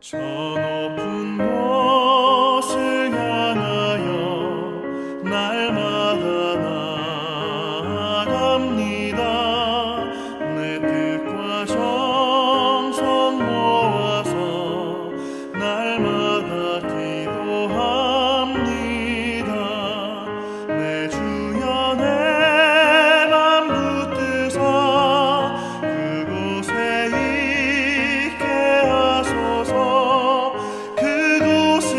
저 높은 곳을 향하여 날마다 나아갑니다. 내 뜻과 정성 모아서 날마다 기도합니다. 내 주여 내 맘 붙드사 그곳에 있게 하소서. 그곳은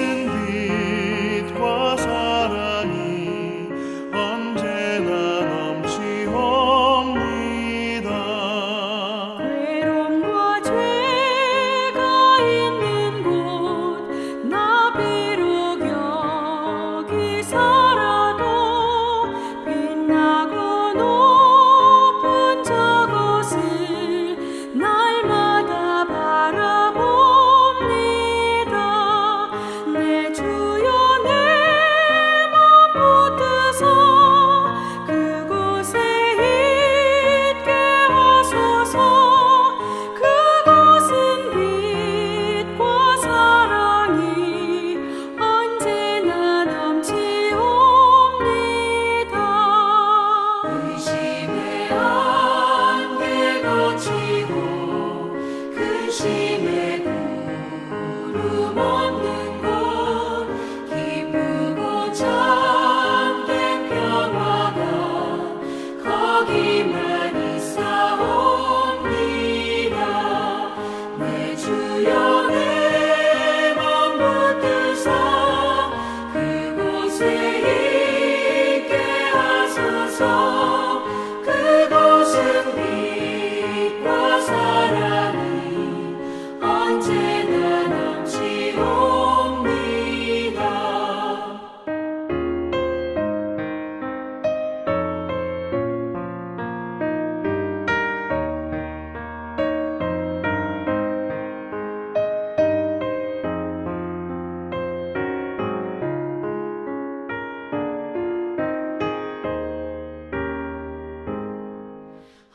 빛과 사랑이 언제나 넘치옵니다. 괴로움과 죄가 있는 곳 나 비록 여기 살아도 빛나고 높은 저곳을 날마다 바라봅니다. 내 주여 내 맘 붙드사 그곳에 있게 하소서. 그곳은 빛과 사랑이 언제나 넘치옵니다. 의심의 안개 거치고 근심의 구름 없는 곳 기쁘고 참된 평화가 거기만 있사옵니다. 내 주여 내 맘 붙드사 그곳에 있게 하소서. 그곳은 빛과 사랑이 언제나 넘치옵니다.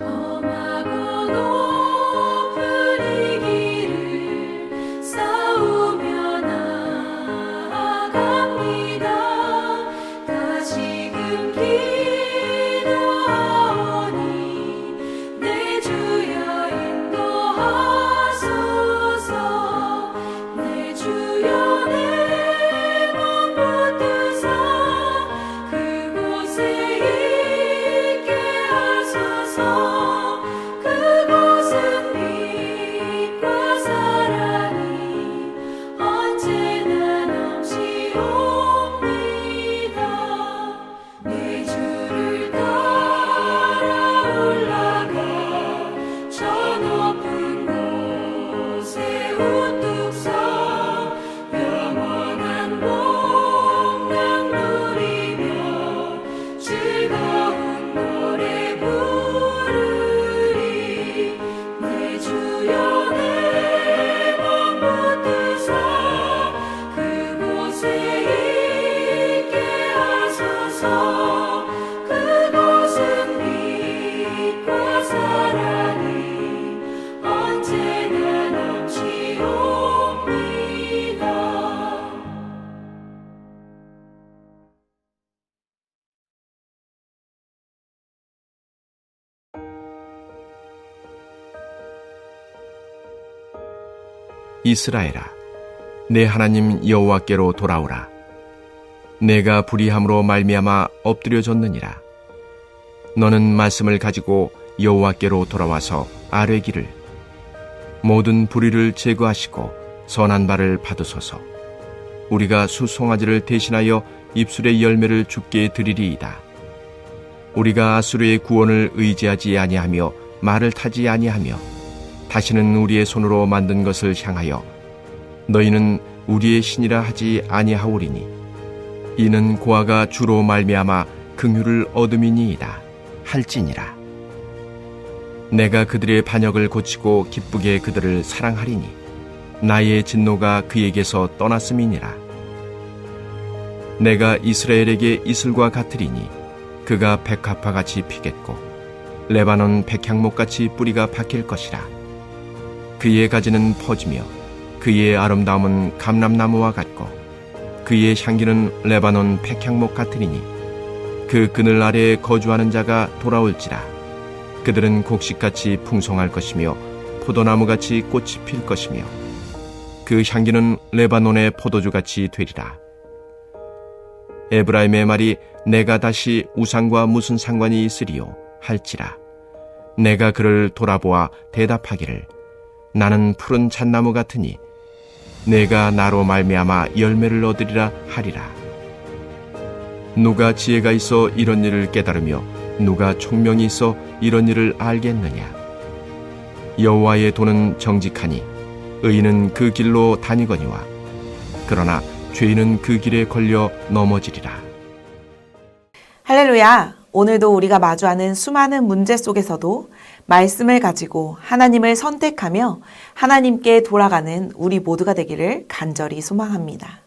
험하고 높은 이 길을 싸우며 나아갑니다. 다시금 기도하오니 내 주여 인도하소서. 내 주여 내 맘 붙드사 그곳에 있게 하소서. 그곳은 빛과 사랑이 언제나 넘치옵니다. 내 주를 따라 올라가 저 높은 곳에 우뚝 서 영원한 복락 누리며 즐거운 노래 부르리. 내 주여 내 맘 붙드사 그곳에 있게 하소서. 그곳은 빛과 사랑이 언제나 넘치옵니다. 이스라엘아, 내 하나님 여호와께로 돌아오라. 내가 불의함으로 말미암아 엎드려졌느니라. 너는 말씀을 가지고 여호와께로 돌아와서 아뢰기를 모든 불의를 제거하시고 선한 바를 받으소서. 우리가 수송아지를 대신하여 입술의 열매를 주께 드리리이다. 우리가 아수르의 구원을 의지하지 아니하며 말을 타지 아니하며 다시는 우리의 손으로 만든 것을 향하여 너희는 우리의 신이라 하지 아니하오리니 이는 고아가 주로 말미암아 긍휼을 얻음이니이다 할지니라. 내가 그들의 반역을 고치고 기쁘게 그들을 사랑하리니 나의 진노가 그에게서 떠났음이니라. 내가 이스라엘에게 이슬과 같으리니 그가 백합화같이 피겠고 레바논 백향목같이 뿌리가 박힐 것이라. 그의 가지는 퍼지며 그의 아름다움은 감람나무와 같고 그의 향기는 레바논 백향목 같으리니 그 그늘 아래에 거주하는 자가 돌아올지라. 그들은 곡식같이 풍성할 것이며 포도나무같이 꽃이 필 것이며 그 향기는 레바논의 포도주같이 되리라. 에브라임의 말이 내가 다시 우상과 무슨 상관이 있으리요 할지라. 내가 그를 돌아보아 대답하기를 나는 푸른 잣나무 같으니 내가 나로 말미암아 열매를 얻으리라 하리라. 누가 지혜가 있어 이런 일을 깨달으며 누가 총명이 있어 이런 일을 알겠느냐. 여호와의 도는 정직하니 의인은 그 길로 다니거니와 그러나 죄인은 그 길에 걸려 넘어지리라. 할렐루야! 오늘도 우리가 마주하는 수많은 문제 속에서도 말씀을 가지고 하나님을 선택하며 하나님께 돌아가는 우리 모두가 되기를 간절히 소망합니다.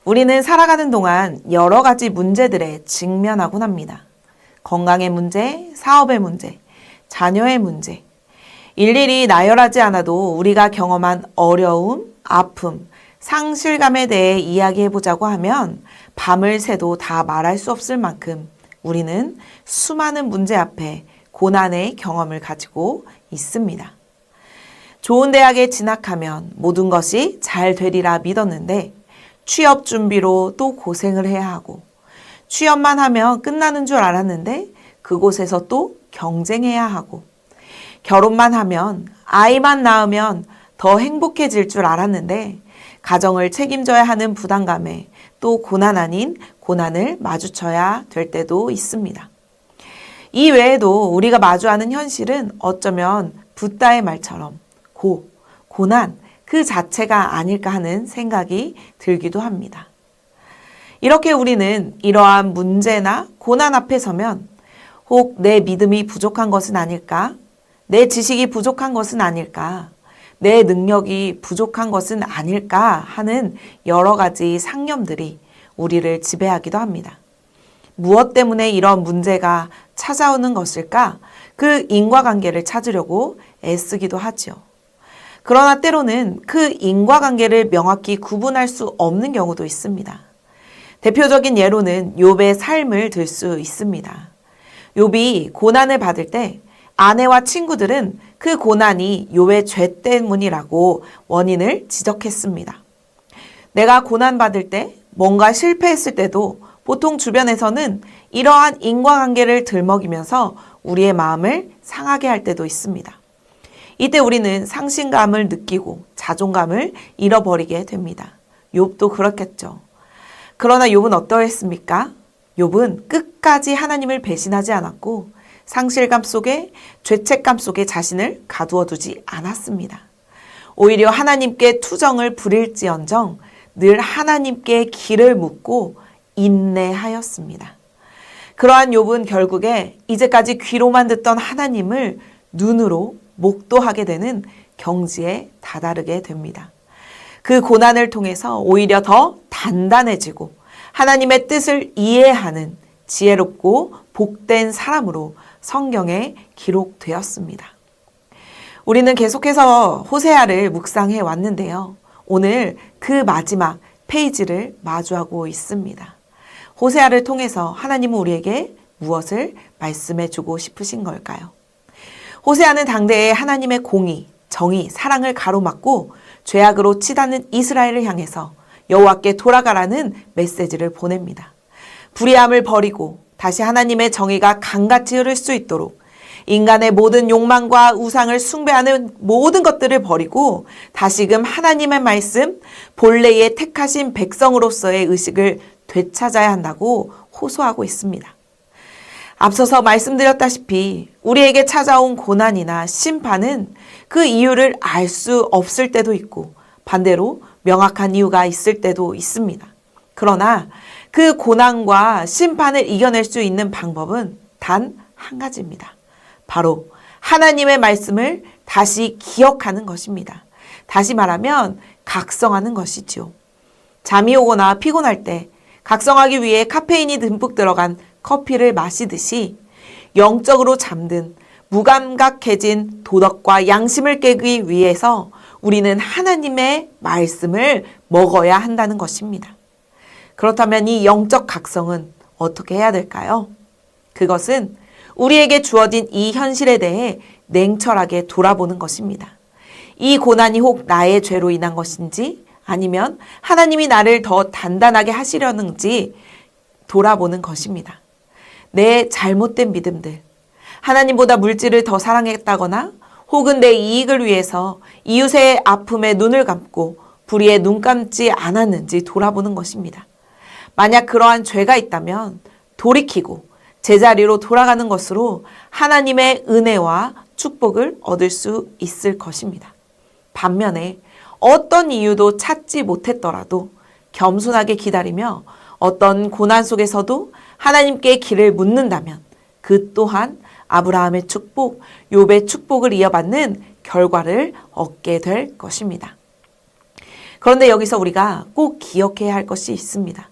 우리는 살아가는 동안 여러 가지 문제들에 직면하곤 합니다. 건강의 문제, 사업의 문제, 자녀의 문제. 일일이 나열하지 않아도 우리가 경험한 어려움, 아픔, 상실감에 대해 이야기해보자고 하면 밤을 새도 다 말할 수 없을 만큼 우리는 수많은 문제 앞에 고난의 경험을 가지고 있습니다. 좋은 대학에 진학하면 모든 것이 잘 되리라 믿었는데 취업 준비로 또 고생을 해야 하고 취업만 하면 끝나는 줄 알았는데 그곳에서 또 경쟁해야 하고 결혼만 하면 아이만 낳으면 더 행복해질 줄 알았는데 가정을 책임져야 하는 부담감에 또 고난 아닌 고난을 마주쳐야 될 때도 있습니다. 이 외에도 우리가 마주하는 현실은 어쩌면 붓다의 말처럼 고난 그 자체가 아닐까 하는 생각이 들기도 합니다. 이렇게 우리는 이러한 문제나 고난 앞에 서면 혹 내 믿음이 부족한 것은 아닐까? 내 지식이 부족한 것은 아닐까? 내 능력이 부족한 것은 아닐까 하는 여러 가지 상념들이 우리를 지배하기도 합니다. 무엇 때문에 이런 문제가 찾아오는 것일까? 그 인과관계를 찾으려고 애쓰기도 하죠. 그러나 때로는 그 인과관계를 명확히 구분할 수 없는 경우도 있습니다. 대표적인 예로는 욥의 삶을 들 수 있습니다. 욥이 고난을 받을 때 아내와 친구들은 그 고난이 욥의 죄 때문이라고 원인을 지적했습니다. 내가 고난받을 때 뭔가 실패했을 때도 보통 주변에서는 이러한 인과관계를 들먹이면서 우리의 마음을 상하게 할 때도 있습니다. 이때 우리는 상실감을 느끼고 자존감을 잃어버리게 됩니다. 욥도 그렇겠죠. 그러나 욥은 어떠했습니까? 욥은 끝까지 하나님을 배신하지 않았고 상실감 속에 죄책감 속에 자신을 가두어 두지 않았습니다. 오히려 하나님께 투정을 부릴지언정 늘 하나님께 길을 묻고 인내하였습니다. 그러한 욥은 결국에 이제까지 귀로만 듣던 하나님을 눈으로 목도하게 되는 경지에 다다르게 됩니다. 그 고난을 통해서 오히려 더 단단해지고 하나님의 뜻을 이해하는 지혜롭고 복된 사람으로 성경에 기록되었습니다. 우리는 계속해서 호세아를 묵상해 왔는데요. 오늘 그 마지막 페이지를 마주하고 있습니다. 호세아를 통해서 하나님은 우리에게 무엇을 말씀해 주고 싶으신 걸까요? 호세아는 당대에 하나님의 공의, 정의, 사랑을 가로막고 죄악으로 치닫는 이스라엘을 향해서 여호와께 돌아가라는 메시지를 보냅니다. 불의함을 버리고 다시 하나님의 정의가 강같이 흐를 수 있도록 인간의 모든 욕망과 우상을 숭배하는 모든 것들을 버리고 다시금 하나님의 말씀, 본래의 택하신 백성으로서의 의식을 되찾아야 한다고 호소하고 있습니다. 앞서서 말씀드렸다시피 우리에게 찾아온 고난이나 심판은 그 이유를 알 수 없을 때도 있고 반대로 명확한 이유가 있을 때도 있습니다. 그러나 그 고난과 심판을 이겨낼 수 있는 방법은 단 한 가지입니다. 바로 하나님의 말씀을 다시 기억하는 것입니다. 다시 말하면 각성하는 것이지요. 잠이 오거나 피곤할 때 각성하기 위해 카페인이 듬뿍 들어간 커피를 마시듯이 영적으로 잠든 무감각해진 도덕과 양심을 깨기 위해서 우리는 하나님의 말씀을 먹어야 한다는 것입니다. 그렇다면 이 영적 각성은 어떻게 해야 될까요? 그것은 우리에게 주어진 이 현실에 대해 냉철하게 돌아보는 것입니다. 이 고난이 혹 나의 죄로 인한 것인지 아니면 하나님이 나를 더 단단하게 하시려는지 돌아보는 것입니다. 내 잘못된 믿음들, 하나님보다 물질을 더 사랑했다거나 혹은 내 이익을 위해서 이웃의 아픔에 눈을 감고 불의에 눈 감지 않았는지 돌아보는 것입니다. 만약 그러한 죄가 있다면 돌이키고 제자리로 돌아가는 것으로 하나님의 은혜와 축복을 얻을 수 있을 것입니다. 반면에 어떤 이유도 찾지 못했더라도 겸손하게 기다리며 어떤 고난 속에서도 하나님께 길을 묻는다면 그 또한 아브라함의 축복, 욥의 축복을 이어받는 결과를 얻게 될 것입니다. 그런데 여기서 우리가 꼭 기억해야 할 것이 있습니다.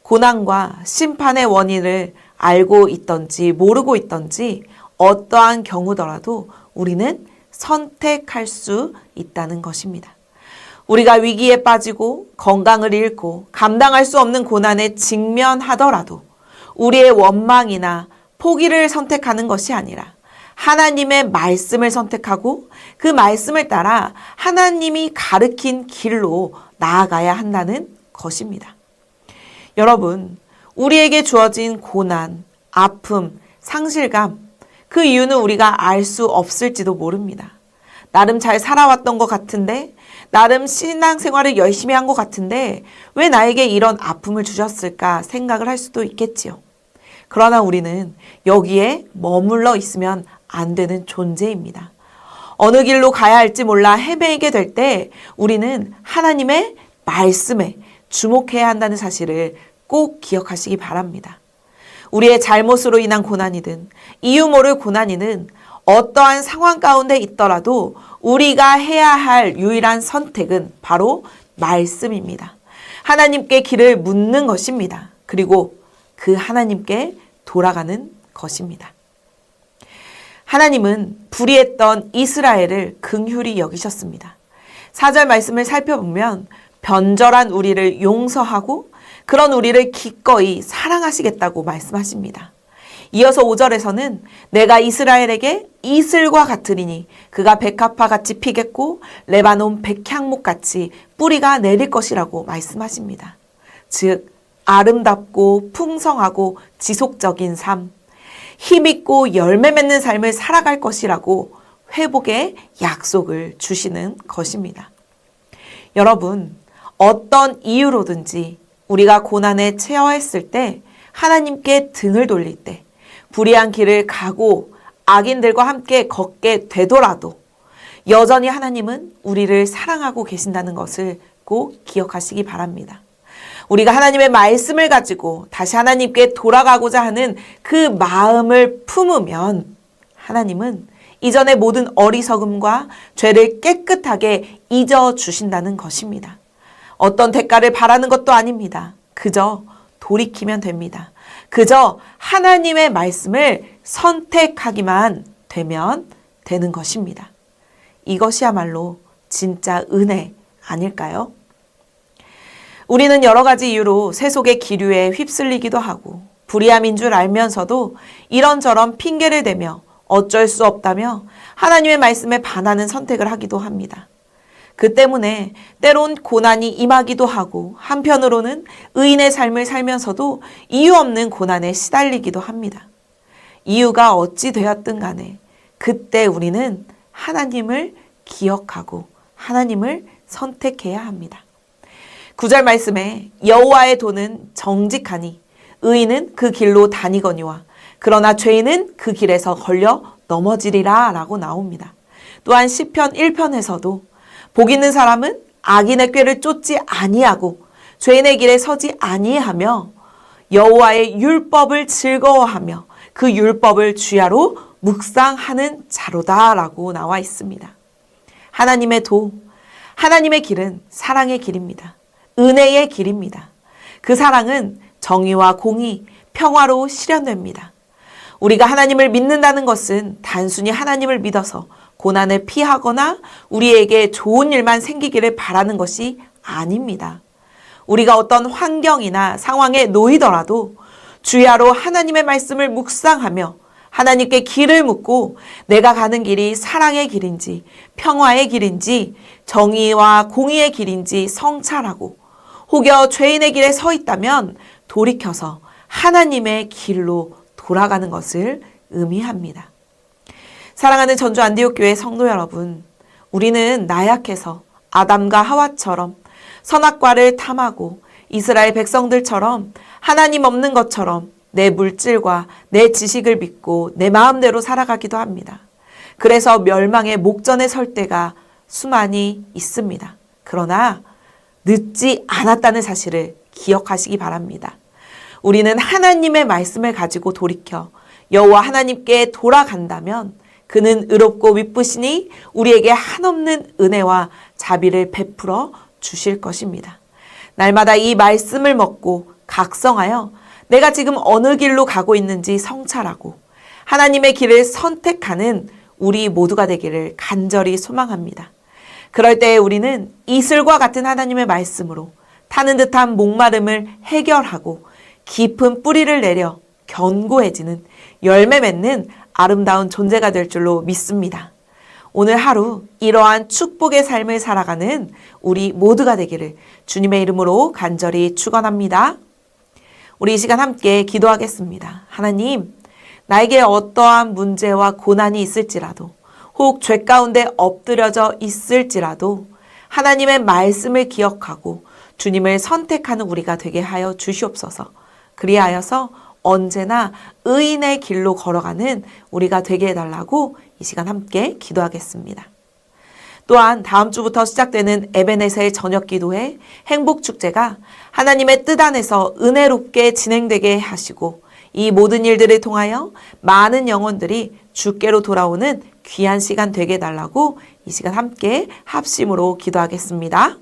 고난과 심판의 원인을 알고 있던지 모르고 있던지 어떠한 경우더라도 우리는 선택할 수 있다는 것입니다. 우리가 위기에 빠지고 건강을 잃고 감당할 수 없는 고난에 직면하더라도 우리의 원망이나 포기를 선택하는 것이 아니라 하나님의 말씀을 선택하고 그 말씀을 따라 하나님이 가르친 길로 나아가야 한다는 것입니다. 여러분, 우리에게 주어진 고난, 아픔, 상실감, 그 이유는 우리가 알 수 없을지도 모릅니다. 나름 잘 살아왔던 것 같은데, 나름 신앙생활을 열심히 한 것 같은데 왜 나에게 이런 아픔을 주셨을까 생각을 할 수도 있겠지요. 그러나 우리는 여기에 머물러 있으면 안 되는 존재입니다. 어느 길로 가야 할지 몰라 헤매게 될 때 우리는 하나님의 말씀에 주목해야 한다는 사실을 꼭 기억하시기 바랍니다. 우리의 잘못으로 인한 고난이든 이유 모를 고난이든 어떠한 상황 가운데 있더라도 우리가 해야 할 유일한 선택은 바로 말씀입니다. 하나님께 길을 묻는 것입니다. 그리고 그 하나님께 돌아가는 것입니다. 하나님은 불의했던 이스라엘을 긍휼히 여기셨습니다. 4절 말씀을 살펴보면 변절한 우리를 용서하고 그런 우리를 기꺼이 사랑하시겠다고 말씀하십니다. 이어서 5절에서는 내가 이스라엘에게 이슬과 같으리니 그가 백합화 같이 피겠고 레바논 백향목 같이 뿌리가 내릴 것이라고 말씀하십니다. 즉 아름답고 풍성하고 지속적인 삶, 힘있고 열매 맺는 삶을 살아갈 것이라고 회복의 약속을 주시는 것입니다. 여러분, 어떤 이유로든지 우리가 고난에 처했을 때 하나님께 등을 돌릴 때 불의한 길을 가고 악인들과 함께 걷게 되더라도 여전히 하나님은 우리를 사랑하고 계신다는 것을 꼭 기억하시기 바랍니다. 우리가 하나님의 말씀을 가지고 다시 하나님께 돌아가고자 하는 그 마음을 품으면 하나님은 이전의 모든 어리석음과 죄를 깨끗하게 잊어주신다는 것입니다. 어떤 대가를 바라는 것도 아닙니다. 그저 돌이키면 됩니다. 그저 하나님의 말씀을 선택하기만 되면 되는 것입니다. 이것이야말로 진짜 은혜 아닐까요? 우리는 여러 가지 이유로 세속의 기류에 휩쓸리기도 하고 불의함인 줄 알면서도 이런저런 핑계를 대며 어쩔 수 없다며 하나님의 말씀에 반하는 선택을 하기도 합니다. 그 때문에 때론 고난이 임하기도 하고 한편으로는 의인의 삶을 살면서도 이유 없는 고난에 시달리기도 합니다. 이유가 어찌 되었든 간에 그때 우리는 하나님을 기억하고 하나님을 선택해야 합니다. 9절 말씀에 여호와의 도는 정직하니 의인은 그 길로 다니거니와 그러나 죄인은 그 길에서 걸려 넘어지리라 라고 나옵니다. 또한 시편 1편에서도 복 있는 사람은 악인의 꾀를 쫓지 아니하고 죄인의 길에 서지 아니하며 여호와의 율법을 즐거워하며 그 율법을 주야로 묵상하는 자로다 라고 나와 있습니다. 하나님의 도, 하나님의 길은 사랑의 길입니다. 은혜의 길입니다. 그 사랑은 정의와 공의, 평화로 실현됩니다. 우리가 하나님을 믿는다는 것은 단순히 하나님을 믿어서 고난을 피하거나 우리에게 좋은 일만 생기기를 바라는 것이 아닙니다. 우리가 어떤 환경이나 상황에 놓이더라도 주야로 하나님의 말씀을 묵상하며 하나님께 길을 묻고 내가 가는 길이 사랑의 길인지 평화의 길인지 정의와 공의의 길인지 성찰하고 혹여 죄인의 길에 서 있다면 돌이켜서 하나님의 길로 돌아가는 것을 의미합니다. 사랑하는 전주 안디옥교회 성도 여러분, 우리는 나약해서 아담과 하와처럼 선악과를 탐하고 이스라엘 백성들처럼 하나님 없는 것처럼 내 물질과 내 지식을 믿고 내 마음대로 살아가기도 합니다. 그래서 멸망의 목전에 설 때가 수많이 있습니다. 그러나 늦지 않았다는 사실을 기억하시기 바랍니다. 우리는 하나님의 말씀을 가지고 돌이켜 여호와 하나님께 돌아간다면 그는 의롭고 미쁘시니 우리에게 한없는 은혜와 자비를 베풀어 주실 것입니다. 날마다 이 말씀을 먹고 각성하여 내가 지금 어느 길로 가고 있는지 성찰하고 하나님의 길을 선택하는 우리 모두가 되기를 간절히 소망합니다. 그럴 때 우리는 이슬과 같은 하나님의 말씀으로 타는 듯한 목마름을 해결하고 깊은 뿌리를 내려 견고해지는 열매 맺는 아름다운 존재가 될 줄로 믿습니다. 오늘 하루 이러한 축복의 삶을 살아가는 우리 모두가 되기를 주님의 이름으로 간절히 축원합니다. 우리 이 시간 함께 기도하겠습니다. 하나님, 나에게 어떠한 문제와 고난이 있을지라도 혹 죄 가운데 엎드려져 있을지라도 하나님의 말씀을 기억하고 주님을 선택하는 우리가 되게 하여 주시옵소서. 그리하여서 언제나 의인의 길로 걸어가는 우리가 되게 해달라고 이 시간 함께 기도하겠습니다. 또한 다음 주부터 시작되는 에베네셀 저녁기도회 행복축제가 하나님의 뜻 안에서 은혜롭게 진행되게 하시고 이 모든 일들을 통하여 많은 영혼들이 주께로 돌아오는 귀한 시간 되게 해달라고 이 시간 함께 합심으로 기도하겠습니다.